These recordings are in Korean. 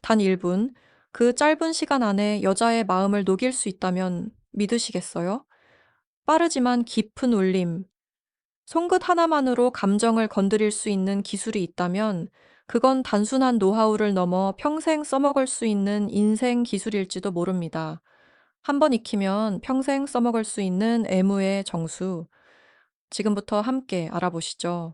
단 1분, 그 짧은 시간 안에 여자의 마음을 녹일 수 있다면 믿으시겠어요? 빠르지만 깊은 울림, 손끝 하나만으로 감정을 건드릴 수 있는 기술이 있다면 그건 단순한 노하우를 넘어 평생 써먹을 수 있는 인생 기술일지도 모릅니다. 한번 익히면 평생 써먹을 수 있는 애무의 정수. 지금부터 함께 알아보시죠.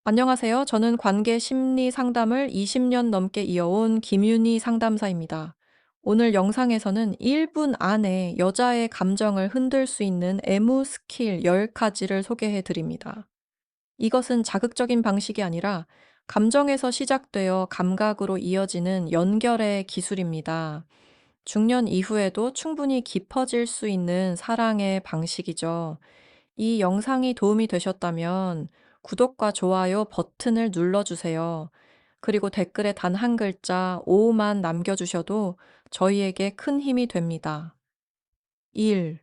안녕하세요. 저는 관계 심리 상담을 20년 넘게 이어온 김윤희 상담사입니다. 오늘 영상에서는 1분 안에 여자의 감정을 흔들 수 있는 애무 스킬 10가지를 소개해 드립니다. 이것은 자극적인 방식이 아니라 감정에서 시작되어 감각으로 이어지는 연결의 기술입니다. 중년 이후에도 충분히 깊어질 수 있는 사랑의 방식이죠. 이 영상이 도움이 되셨다면 구독과 좋아요 버튼을 눌러주세요. 그리고 댓글에 단 한 글자 오만 남겨주셔도 저희에게 큰 힘이 됩니다. 1.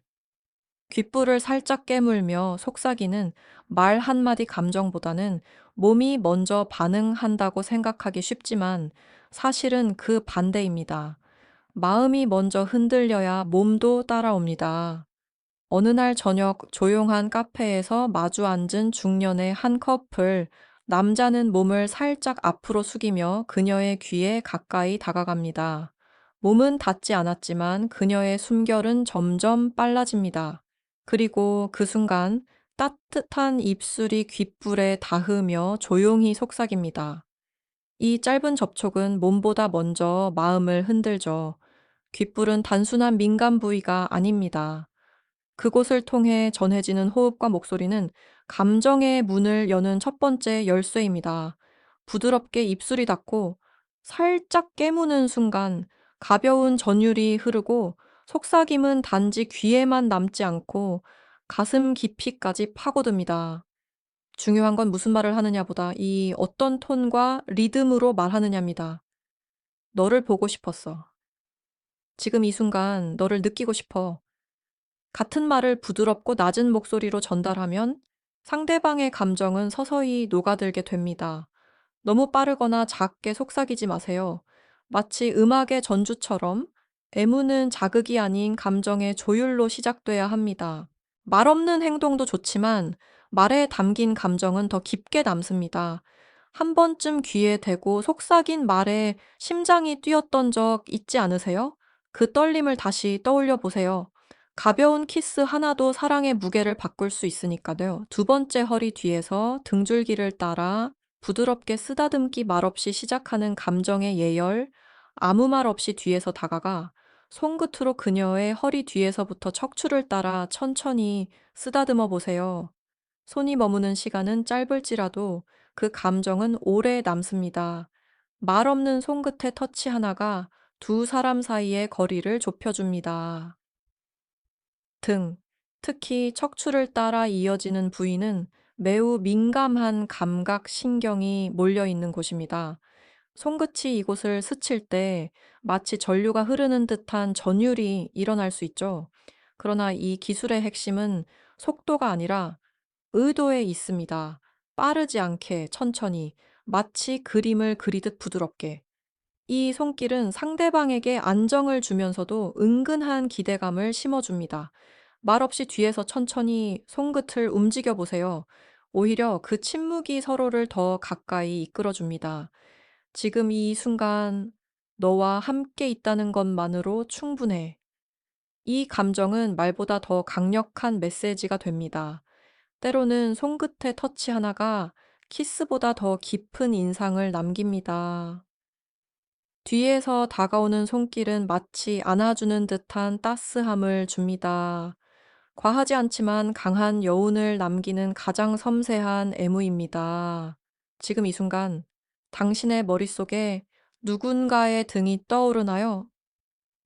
귓불을 살짝 깨물며 속삭이는 말 한마디 감정보다는 몸이 먼저 반응한다고 생각하기 쉽지만 사실은 그 반대입니다. 마음이 먼저 흔들려야 몸도 따라옵니다. 어느 날 저녁 조용한 카페에서 마주 앉은 중년의 한 커플, 남자는 몸을 살짝 앞으로 숙이며 그녀의 귀에 가까이 다가갑니다. 몸은 닿지 않았지만 그녀의 숨결은 점점 빨라집니다. 그리고 그 순간 따뜻한 입술이 귓불에 닿으며 조용히 속삭입니다. 이 짧은 접촉은 몸보다 먼저 마음을 흔들죠. 귓불은 단순한 민감 부위가 아닙니다. 그곳을 통해 전해지는 호흡과 목소리는 감정의 문을 여는 첫 번째 열쇠입니다. 부드럽게 입술이 닿고 살짝 깨무는 순간 가벼운 전율이 흐르고 속삭임은 단지 귀에만 남지 않고 가슴 깊이까지 파고듭니다. 중요한 건 무슨 말을 하느냐보다 이 어떤 톤과 리듬으로 말하느냐입니다. 너를 보고 싶었어. 지금 이 순간 너를 느끼고 싶어. 같은 말을 부드럽고 낮은 목소리로 전달하면 상대방의 감정은 서서히 녹아들게 됩니다. 너무 빠르거나 작게 속삭이지 마세요. 마치 음악의 전주처럼 애무는 자극이 아닌 감정의 조율로 시작돼야 합니다. 말 없는 행동도 좋지만 말에 담긴 감정은 더 깊게 남습니다. 한 번쯤 귀에 대고 속삭인 말에 심장이 뛰었던 적 있지 않으세요? 그 떨림을 다시 떠올려 보세요. 가벼운 키스 하나도 사랑의 무게를 바꿀 수 있으니까요. 두 번째 허리 뒤에서 등줄기를 따라 부드럽게 쓰다듬기 말없이 시작하는 감정의 예열, 아무 말 없이 뒤에서 다가가 손끝으로 그녀의 허리 뒤에서부터 척추를 따라 천천히 쓰다듬어 보세요. 손이 머무는 시간은 짧을지라도 그 감정은 오래 남습니다. 말 없는 손끝의 터치 하나가 두 사람 사이의 거리를 좁혀줍니다. 등, 특히 척추를 따라 이어지는 부위는 매우 민감한 감각 신경이 몰려 있는 곳입니다. 손끝이 이곳을 스칠 때 마치 전류가 흐르는 듯한 전율이 일어날 수 있죠. 그러나 이 기술의 핵심은 속도가 아니라 의도에 있습니다. 빠르지 않게 천천히, 마치 그림을 그리듯 부드럽게. 이 손길은 상대방에게 안정을 주면서도 은근한 기대감을 심어줍니다. 말없이 뒤에서 천천히 손끝을 움직여 보세요. 오히려 그 침묵이 서로를 더 가까이 이끌어줍니다. 지금 이 순간 너와 함께 있다는 것만으로 충분해. 이 감정은 말보다 더 강력한 메시지가 됩니다. 때로는 손끝의 터치 하나가 키스보다 더 깊은 인상을 남깁니다. 뒤에서 다가오는 손길은 마치 안아주는 듯한 따스함을 줍니다. 과하지 않지만 강한 여운을 남기는 가장 섬세한 애무입니다. 지금 이 순간 당신의 머릿속에 누군가의 등이 떠오르나요?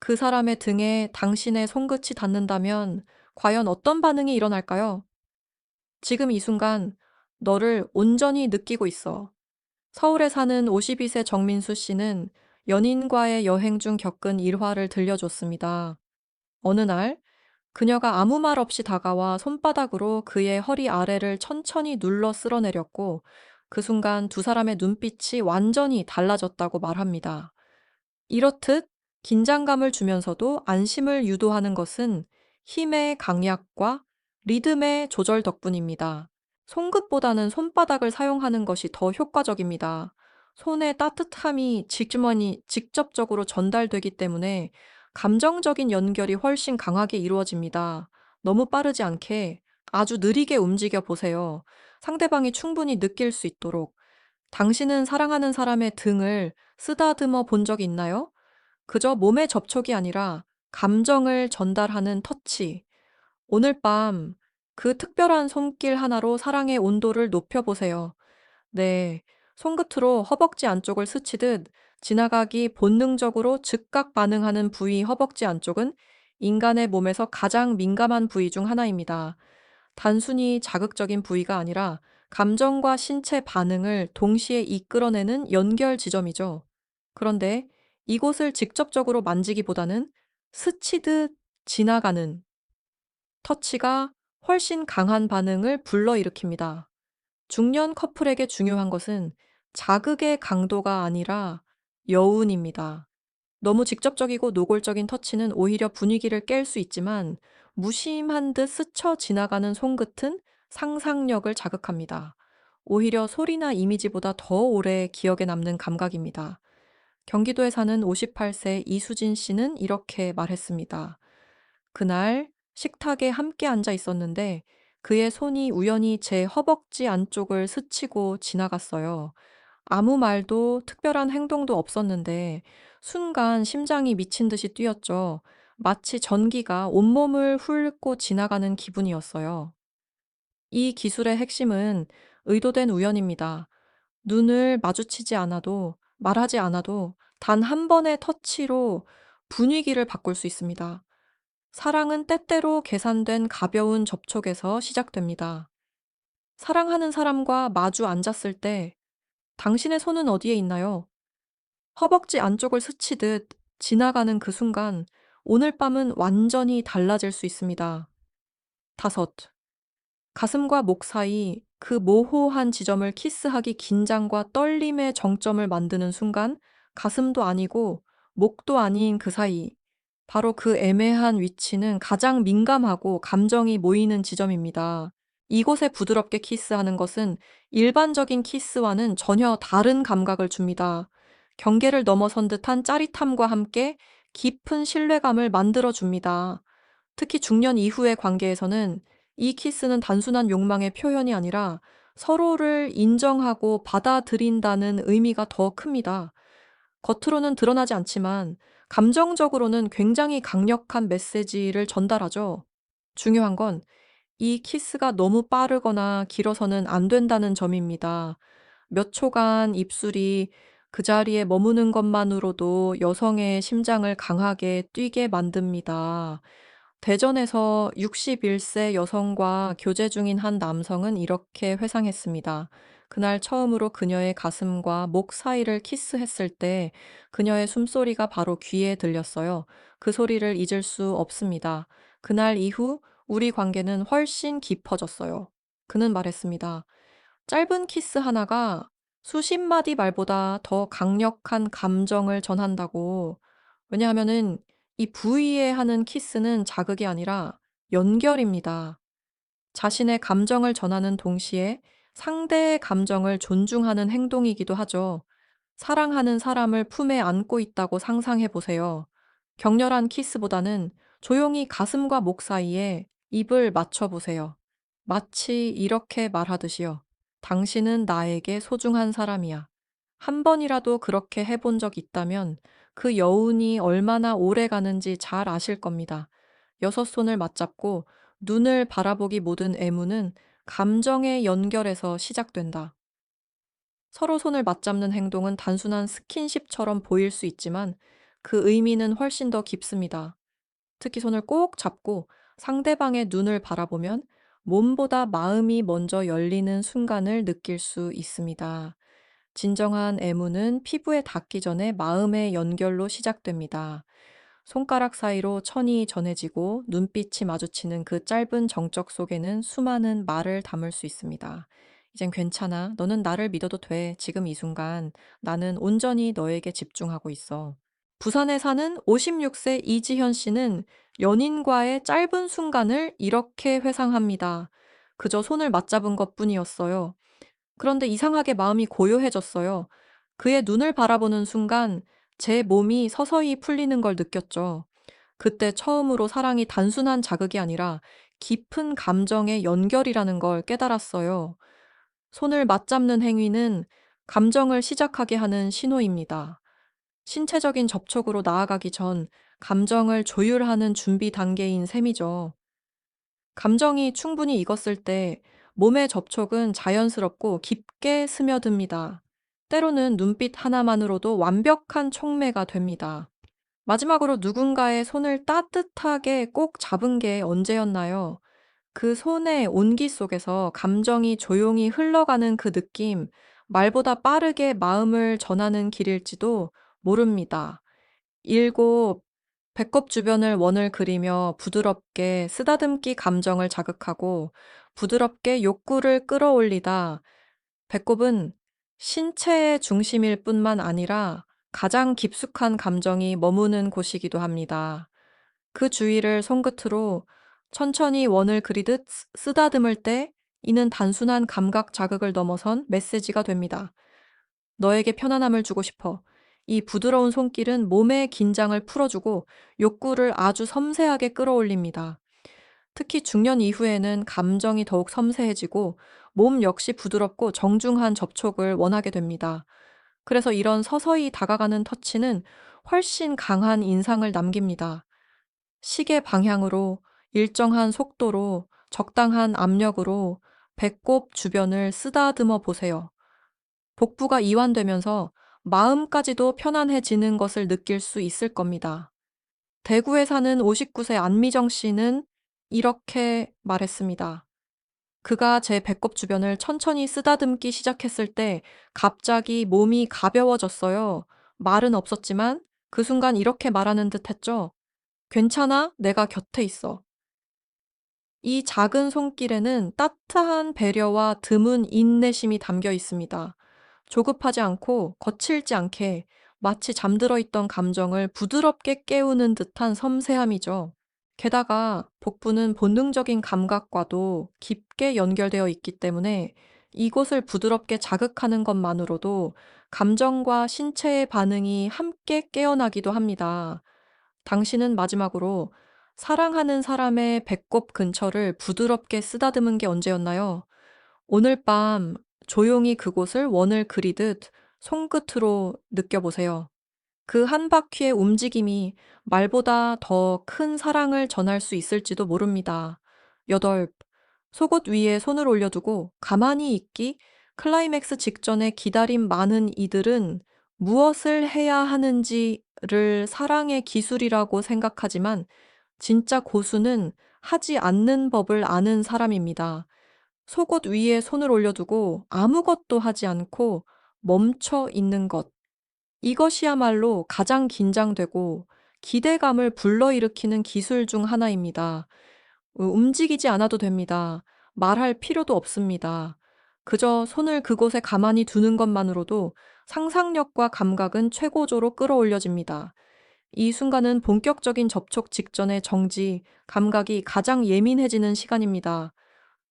그 사람의 등에 당신의 손끝이 닿는다면 과연 어떤 반응이 일어날까요? 지금 이 순간 너를 온전히 느끼고 있어. 서울에 사는 52세 정민수 씨는 연인과의 여행 중 겪은 일화를 들려줬습니다. 어느 날 그녀가 아무 말 없이 다가와 손바닥으로 그의 허리 아래를 천천히 눌러 쓸어내렸고 그 순간 두 사람의 눈빛이 완전히 달라졌다고 말합니다. 이렇듯 긴장감을 주면서도 안심을 유도하는 것은 힘의 강약과 리듬의 조절 덕분입니다. 손끝보다는 손바닥을 사용하는 것이 더 효과적입니다. 손의 따뜻함이 직접적으로 전달되기 때문에 감정적인 연결이 훨씬 강하게 이루어집니다. 너무 빠르지 않게 아주 느리게 움직여 보세요. 상대방이 충분히 느낄 수 있도록. 당신은 사랑하는 사람의 등을 쓰다듬어 본 적이 있나요? 그저 몸의 접촉이 아니라 감정을 전달하는 터치. 오늘 밤 그 특별한 손길 하나로 사랑의 온도를 높여보세요. 네. 손끝으로 허벅지 안쪽을 스치듯 지나가기 본능적으로 즉각 반응하는 부위 허벅지 안쪽은 인간의 몸에서 가장 민감한 부위 중 하나입니다. 단순히 자극적인 부위가 아니라 감정과 신체 반응을 동시에 이끌어내는 연결 지점이죠. 그런데 이곳을 직접적으로 만지기보다는 스치듯 지나가는 터치가 훨씬 강한 반응을 불러일으킵니다. 중년 커플에게 중요한 것은 자극의 강도가 아니라 여운입니다. 너무 직접적이고 노골적인 터치는 오히려 분위기를 깰 수 있지만 무심한 듯 스쳐 지나가는 손끝은 상상력을 자극합니다. 오히려 소리나 이미지보다 더 오래 기억에 남는 감각입니다. 경기도에 사는 58세 이수진 씨는 이렇게 말했습니다. 그날 식탁에 함께 앉아 있었는데 그의 손이 우연히 제 허벅지 안쪽을 스치고 지나갔어요. 아무 말도 특별한 행동도 없었는데 순간 심장이 미친 듯이 뛰었죠. 마치 전기가 온몸을 훑고 지나가는 기분이었어요. 이 기술의 핵심은 의도된 우연입니다. 눈을 마주치지 않아도 말하지 않아도 단 한 번의 터치로 분위기를 바꿀 수 있습니다. 사랑은 때때로 계산된 가벼운 접촉에서 시작됩니다. 사랑하는 사람과 마주 앉았을 때 당신의 손은 어디에 있나요? 허벅지 안쪽을 스치듯 지나가는 그 순간 오늘 밤은 완전히 달라질 수 있습니다. 다섯, 가슴과 목 사이 그 모호한 지점을 키스하기 긴장과 떨림의 정점을 만드는 순간 가슴도 아니고 목도 아닌 그 사이 바로 그 애매한 위치는 가장 민감하고 감정이 모이는 지점입니다. 이곳에 부드럽게 키스하는 것은 일반적인 키스와는 전혀 다른 감각을 줍니다. 경계를 넘어선 듯한 짜릿함과 함께 깊은 신뢰감을 만들어 줍니다. 특히 중년 이후의 관계에서는 이 키스는 단순한 욕망의 표현이 아니라 서로를 인정하고 받아들인다는 의미가 더 큽니다. 겉으로는 드러나지 않지만 감정적으로는 굉장히 강력한 메시지를 전달하죠. 중요한 건 이 키스가 너무 빠르거나 길어서는 안 된다는 점입니다. 몇 초간 입술이 그 자리에 머무는 것만으로도 여성의 심장을 강하게 뛰게 만듭니다. 대전에서 61세 여성과 교제 중인 한 남성은 이렇게 회상했습니다. 그날 처음으로 그녀의 가슴과 목 사이를 키스했을 때 그녀의 숨소리가 바로 귀에 들렸어요. 그 소리를 잊을 수 없습니다. 그날 이후 우리 관계는 훨씬 깊어졌어요. 그는 말했습니다. 짧은 키스 하나가 수십 마디 말보다 더 강력한 감정을 전한다고. 왜냐하면은 이 부위에 하는 키스는 자극이 아니라 연결입니다. 자신의 감정을 전하는 동시에 상대의 감정을 존중하는 행동이기도 하죠. 사랑하는 사람을 품에 안고 있다고 상상해 보세요. 격렬한 키스보다는 조용히 가슴과 목 사이에 입을 맞춰 보세요. 마치 이렇게 말하듯이요. 당신은 나에게 소중한 사람이야. 한 번이라도 그렇게 해본 적 있다면 그 여운이 얼마나 오래 가는지 잘 아실 겁니다. 여섯 손을 맞잡고 눈을 바라보기 모든 애무는 감정의 연결에서 시작된다. 서로 손을 맞잡는 행동은 단순한 스킨십처럼 보일 수 있지만 그 의미는 훨씬 더 깊습니다. 특히 손을 꼭 잡고 상대방의 눈을 바라보면 몸보다 마음이 먼저 열리는 순간을 느낄 수 있습니다. 진정한 애무는 피부에 닿기 전에 마음의 연결로 시작됩니다. 손가락 사이로 천이 전해지고 눈빛이 마주치는 그 짧은 정적 속에는 수많은 말을 담을 수 있습니다. 이젠 괜찮아. 너는 나를 믿어도 돼. 지금 이 순간 나는 온전히 너에게 집중하고 있어. 부산에 사는 56세 이지현 씨는 연인과의 짧은 순간을 이렇게 회상합니다. 그저 손을 맞잡은 것뿐이었어요. 그런데 이상하게 마음이 고요해졌어요. 그의 눈을 바라보는 순간 제 몸이 서서히 풀리는 걸 느꼈죠. 그때 처음으로 사랑이 단순한 자극이 아니라 깊은 감정의 연결이라는 걸 깨달았어요. 손을 맞잡는 행위는 감정을 시작하게 하는 신호입니다. 신체적인 접촉으로 나아가기 전 감정을 조율하는 준비 단계인 셈이죠. 감정이 충분히 익었을 때 몸의 접촉은 자연스럽고 깊게 스며듭니다. 때로는 눈빛 하나만으로도 완벽한 촉매가 됩니다. 마지막으로 누군가의 손을 따뜻하게 꼭 잡은 게 언제였나요? 그 손의 온기 속에서 감정이 조용히 흘러가는 그 느낌, 말보다 빠르게 마음을 전하는 길일지도 모릅니다. 일곱, 배꼽 주변을 원을 그리며 부드럽게 쓰다듬기 감정을 자극하고 부드럽게 욕구를 끌어올리다. 배꼽은 신체의 중심일 뿐만 아니라 가장 깊숙한 감정이 머무는 곳이기도 합니다. 그 주위를 손끝으로 천천히 원을 그리듯 쓰다듬을 때 이는 단순한 감각 자극을 넘어선 메시지가 됩니다. 너에게 편안함을 주고 싶어. 이 부드러운 손길은 몸의 긴장을 풀어주고 욕구를 아주 섬세하게 끌어올립니다. 특히 중년 이후에는 감정이 더욱 섬세해지고 몸 역시 부드럽고 정중한 접촉을 원하게 됩니다. 그래서 이런 서서히 다가가는 터치는 훨씬 강한 인상을 남깁니다. 시계 방향으로 일정한 속도로 적당한 압력으로 배꼽 주변을 쓰다듬어 보세요. 복부가 이완되면서 마음까지도 편안해지는 것을 느낄 수 있을 겁니다. 대구에 사는 59세 안미정 씨는 이렇게 말했습니다. 그가 제 배꼽 주변을 천천히 쓰다듬기 시작했을 때 갑자기 몸이 가벼워졌어요. 말은 없었지만 그 순간 이렇게 말하는 듯 했죠. 괜찮아? 내가 곁에 있어. 이 작은 손길에는 따뜻한 배려와 드문 인내심이 담겨 있습니다. 조급하지 않고 거칠지 않게 마치 잠들어 있던 감정을 부드럽게 깨우는 듯한 섬세함이죠. 게다가 복부는 본능적인 감각과도 깊게 연결되어 있기 때문에 이곳을 부드럽게 자극하는 것만으로도 감정과 신체의 반응이 함께 깨어나기도 합니다. 당신은 마지막으로 사랑하는 사람의 배꼽 근처를 부드럽게 쓰다듬은 게 언제였나요? 오늘 밤 조용히 그곳을 원을 그리듯 손끝으로 느껴보세요. 그 한 바퀴의 움직임이 말보다 더 큰 사랑을 전할 수 있을지도 모릅니다. 8. 속옷 위에 손을 올려두고 가만히 있기. 클라이맥스 직전에 기다림 많은 이들은 무엇을 해야 하는지를 사랑의 기술이라고 생각하지만 진짜 고수는 하지 않는 법을 아는 사람입니다. 속옷 위에 손을 올려두고 아무것도 하지 않고 멈춰 있는 것. 이것이야말로 가장 긴장되고 기대감을 불러일으키는 기술 중 하나입니다. 움직이지 않아도 됩니다. 말할 필요도 없습니다. 그저 손을 그곳에 가만히 두는 것만으로도 상상력과 감각은 최고조로 끌어올려집니다. 이 순간은 본격적인 접촉 직전의 정지, 감각이 가장 예민해지는 시간입니다.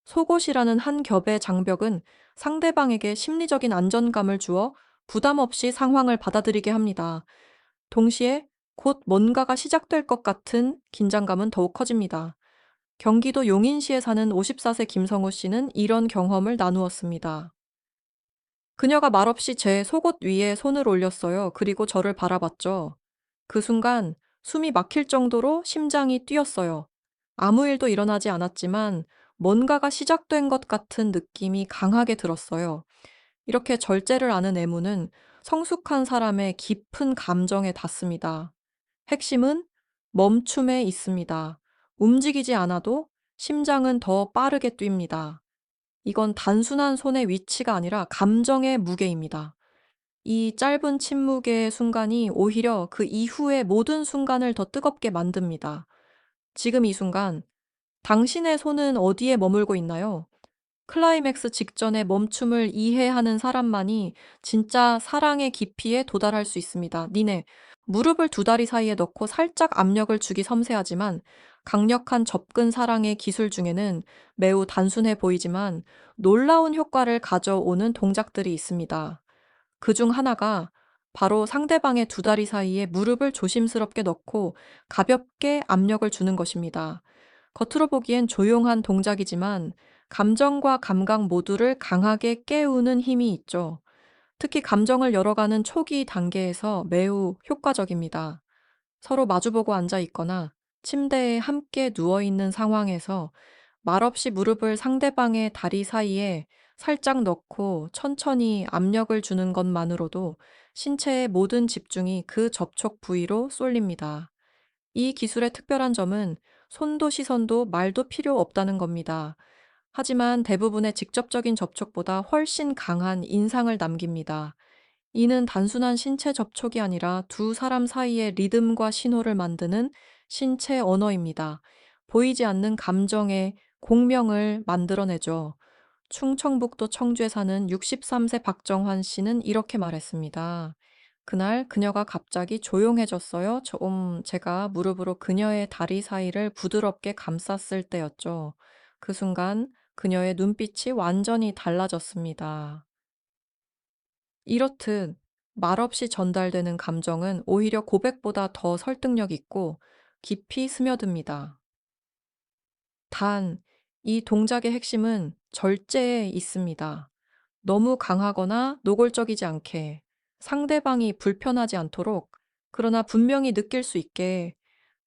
속옷이라는 한 겹의 장벽은 상대방에게 심리적인 안정감을 주어 부담 없이 상황을 받아들이게 합니다. 동시에 곧 뭔가가 시작될 것 같은 긴장감은 더욱 커집니다. 경기도 용인시에 사는 54세 김성우 씨는 이런 경험을 나누었습니다. 그녀가 말없이 제 속옷 위에 손을 올렸어요. 그리고 저를 바라봤죠. 그 순간 숨이 막힐 정도로 심장이 뛰었어요. 아무 일도 일어나지 않았지만 뭔가가 시작된 것 같은 느낌이 강하게 들었어요. 이렇게 절제를 아는 애무는 성숙한 사람의 깊은 감정에 닿습니다. 핵심은 멈춤에 있습니다. 움직이지 않아도 심장은 더 빠르게 뜁니다. 이건 단순한 손의 위치가 아니라 감정의 무게입니다. 이 짧은 침묵의 순간이 오히려 그 이후의 모든 순간을 더 뜨겁게 만듭니다. 지금 이 순간, 당신의 손은 어디에 머물고 있나요? 클라이맥스 직전의 멈춤을 이해하는 사람만이 진짜 사랑의 깊이에 도달할 수 있습니다. 니네, 무릎을 두 다리 사이에 넣고 살짝 압력을 주기 섬세하지만 강력한 접근 사랑의 기술 중에는 매우 단순해 보이지만 놀라운 효과를 가져오는 동작들이 있습니다. 그 중 하나가 바로 상대방의 두 다리 사이에 무릎을 조심스럽게 넣고 가볍게 압력을 주는 것입니다. 겉으로 보기엔 조용한 동작이지만 감정과 감각 모두를 강하게 깨우는 힘이 있죠. 특히 감정을 열어가는 초기 단계에서 매우 효과적입니다. 서로 마주보고 앉아 있거나 침대에 함께 누워 있는 상황에서 말없이 무릎을 상대방의 다리 사이에 살짝 넣고 천천히 압력을 주는 것만으로도 신체의 모든 집중이 그 접촉 부위로 쏠립니다. 이 기술의 특별한 점은 손도 시선도 말도 필요 없다는 겁니다. 하지만 대부분의 직접적인 접촉보다 훨씬 강한 인상을 남깁니다. 이는 단순한 신체 접촉이 아니라 두 사람 사이의 리듬과 신호를 만드는 신체 언어입니다. 보이지 않는 감정의 공명을 만들어내죠. 충청북도 청주에 사는 63세 박정환 씨는 이렇게 말했습니다. 그날 그녀가 갑자기 조용해졌어요. 제가 무릎으로 그녀의 다리 사이를 부드럽게 감쌌을 때였죠. 그 순간 그녀의 눈빛이 완전히 달라졌습니다. 이렇듯 말없이 전달되는 감정은 오히려 고백보다 더 설득력 있고 깊이 스며듭니다. 단, 이 동작의 핵심은 절제에 있습니다. 너무 강하거나 노골적이지 않게 상대방이 불편하지 않도록 그러나 분명히 느낄 수 있게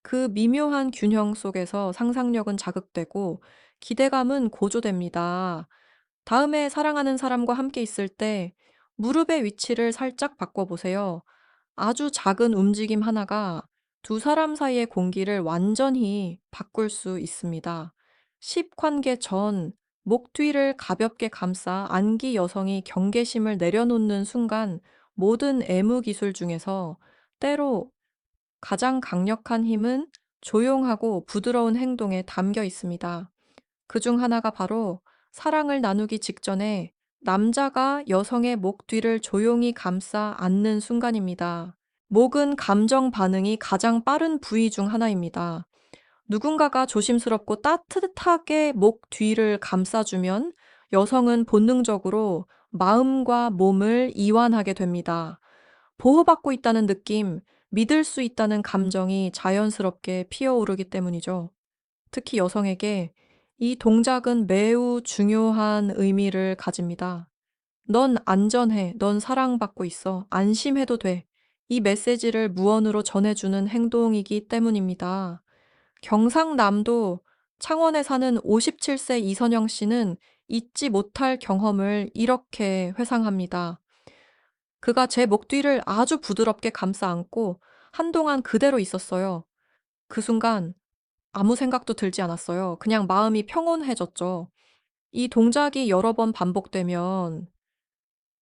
그 미묘한 균형 속에서 상상력은 자극되고 기대감은 고조됩니다. 다음에 사랑하는 사람과 함께 있을 때 무릎의 위치를 살짝 바꿔보세요. 아주 작은 움직임 하나가 두 사람 사이의 공기를 완전히 바꿀 수 있습니다. 십관계 전 목 뒤를 가볍게 감싸 안기 여성이 경계심을 내려놓는 순간 모든 애무 기술 중에서 때로 가장 강력한 힘은 조용하고 부드러운 행동에 담겨 있습니다. 그 중 하나가 바로 사랑을 나누기 직전에 남자가 여성의 목 뒤를 조용히 감싸 안는 순간입니다. 목은 감정 반응이 가장 빠른 부위 중 하나입니다. 누군가가 조심스럽고 따뜻하게 목 뒤를 감싸주면 여성은 본능적으로 마음과 몸을 이완하게 됩니다. 보호받고 있다는 느낌, 믿을 수 있다는 감정이 자연스럽게 피어오르기 때문이죠. 특히 여성에게 이 동작은 매우 중요한 의미를 가집니다. 넌 안전해. 넌 사랑받고 있어. 안심해도 돼. 이 메시지를 무언으로 전해주는 행동이기 때문입니다. 경상남도 창원에 사는 57세 이선영 씨는 잊지 못할 경험을 이렇게 회상합니다. 그가 제 목 뒤를 아주 부드럽게 감싸 안고 한동안 그대로 있었어요. 그 순간 아무 생각도 들지 않았어요. 그냥 마음이 평온해졌죠. 이 동작이 여러 번 반복되면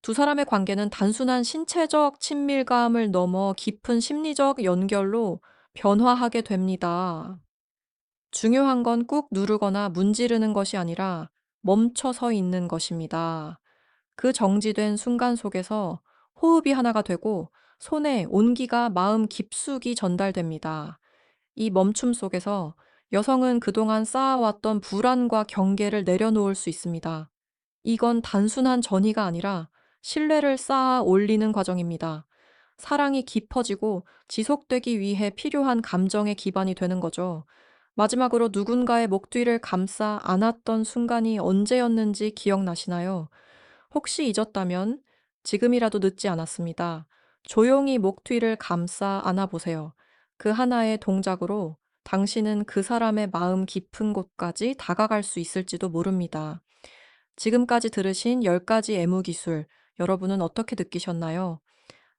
두 사람의 관계는 단순한 신체적 친밀감을 넘어 깊은 심리적 연결로 변화하게 됩니다. 중요한 건 꾹 누르거나 문지르는 것이 아니라 멈춰 서 있는 것입니다. 그 정지된 순간 속에서 호흡이 하나가 되고 손에 온기가 마음 깊숙이 전달됩니다. 이 멈춤 속에서 여성은 그동안 쌓아왔던 불안과 경계를 내려놓을 수 있습니다. 이건 단순한 전이가 아니라 신뢰를 쌓아 올리는 과정입니다. 사랑이 깊어지고 지속되기 위해 필요한 감정의 기반이 되는 거죠. 마지막으로 누군가의 목 뒤를 감싸 안았던 순간이 언제였는지 기억나시나요? 혹시 잊었다면 지금이라도 늦지 않았습니다. 조용히 목 뒤를 감싸 안아보세요. 그 하나의 동작으로 당신은 그 사람의 마음 깊은 곳까지 다가갈 수 있을지도 모릅니다. 지금까지 들으신 10가지 애무 기술, 여러분은 어떻게 느끼셨나요?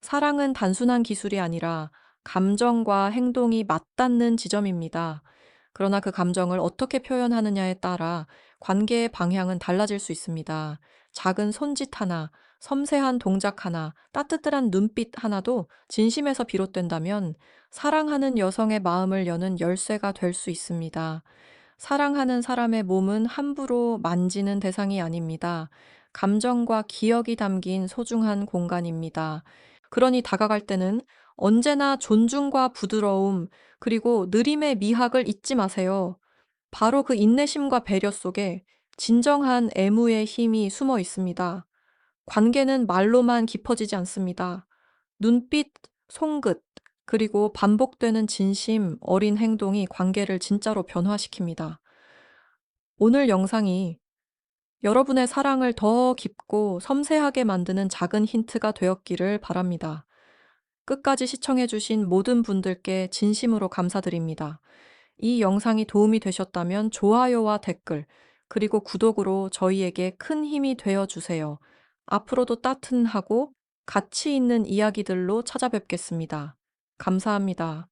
사랑은 단순한 기술이 아니라 감정과 행동이 맞닿는 지점입니다. 그러나 그 감정을 어떻게 표현하느냐에 따라 관계의 방향은 달라질 수 있습니다. 작은 손짓 하나, 섬세한 동작 하나, 따뜻한 눈빛 하나도 진심에서 비롯된다면 사랑하는 여성의 마음을 여는 열쇠가 될 수 있습니다. 사랑하는 사람의 몸은 함부로 만지는 대상이 아닙니다. 감정과 기억이 담긴 소중한 공간입니다. 그러니 다가갈 때는 언제나 존중과 부드러움, 그리고 느림의 미학을 잊지 마세요. 바로 그 인내심과 배려 속에 진정한 애무의 힘이 숨어 있습니다. 관계는 말로만 깊어지지 않습니다. 눈빛, 손끝, 그리고 반복되는 진심, 어린 행동이 관계를 진짜로 변화시킵니다. 오늘 영상이 여러분의 사랑을 더 깊고 섬세하게 만드는 작은 힌트가 되었기를 바랍니다. 끝까지 시청해주신 모든 분들께 진심으로 감사드립니다. 이 영상이 도움이 되셨다면 좋아요와 댓글, 그리고 구독으로 저희에게 큰 힘이 되어 주세요. 앞으로도 따뜻하고 가치 있는 이야기들로 찾아뵙겠습니다. 감사합니다.